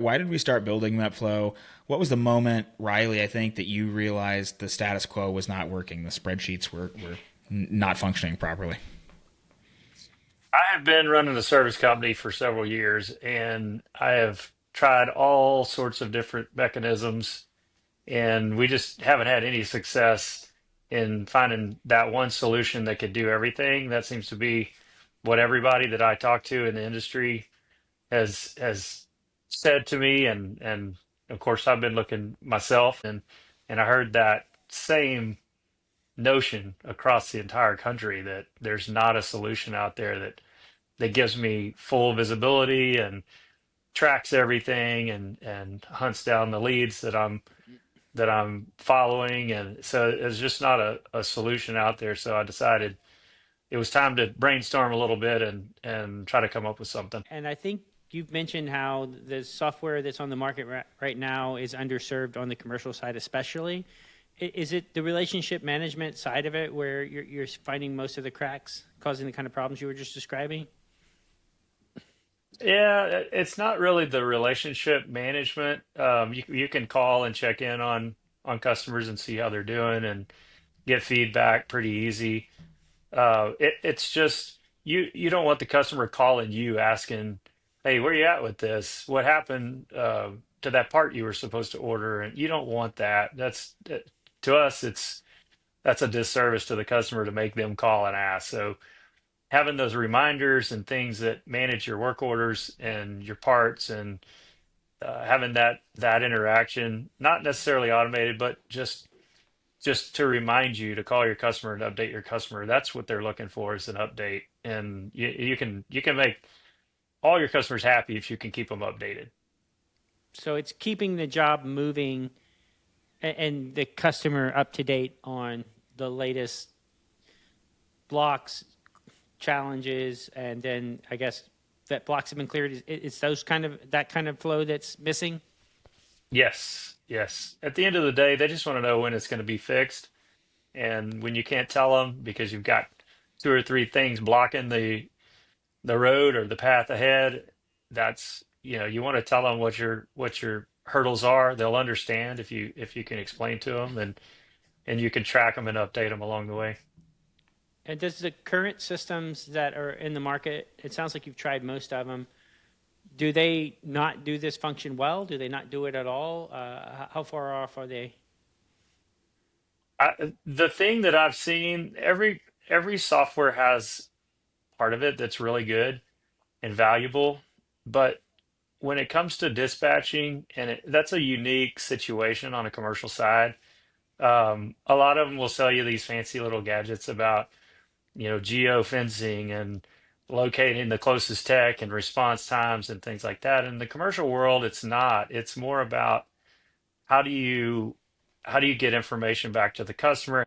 Why did we start building that flow? What was the moment, Riley, I think, that you realized the status quo was not working? The spreadsheets were not functioning properly. I have been running a service company for several years, and I have tried all sorts of different mechanisms, and we just haven't had any success in finding that one solution that could do everything. That seems to be what everybody that I talk to in the industry has said to me, and of course I've been looking myself, and I heard that same notion across the entire country that there's not a solution out there that gives me full visibility and tracks everything and hunts down the leads that I'm following. And so there's just not a solution out there. So I decided it was time to brainstorm a little bit and try to come up with something. And I think you've mentioned how the software that's on the market right now is underserved on the commercial side, especially. Is it the relationship management side of it where you're finding most of the cracks, causing the kind of problems you were just describing? Yeah, it's not really the relationship management. You can call and check in on customers and see how they're doing and get feedback pretty easy. It's just you don't want the customer calling you asking, "Hey, where you at with this? What happened to that part you were supposed to order?" And you don't want that. To us, that's a disservice to the customer to make them call and ask. So having those reminders and things that manage your work orders and your parts and having that interaction, not necessarily automated, but just to remind you to call your customer and update your customer. That's what they're looking for is an update, and you can make all your customers happy if you can keep them updated. So it's keeping the job moving and the customer up to date on the latest blocks, challenges, and then I guess that blocks have been cleared. It's those kind of that kind of flow that's missing. Yes, yes. At the end of the day, they just want to know when it's going to be fixed, and when you can't tell them because you've got two or three things blocking the road or the path ahead, that's you want to tell them what your hurdles are. They'll understand if you can explain to them and you can track them and update them along the way. And does the current systems that are in the market? It sounds like you've tried most of them. Do they not do this function well? Do they not do it at all? How far off are they? The thing that I've seen, every software has part of it that's really good and valuable, but when it comes to dispatching, and that's a unique situation on a commercial side. A lot of them will sell you these fancy little gadgets about geo fencing and locating the closest tech and response times and things like that. In the commercial world, it's not. It's more about how do you how do you get information back to the customer?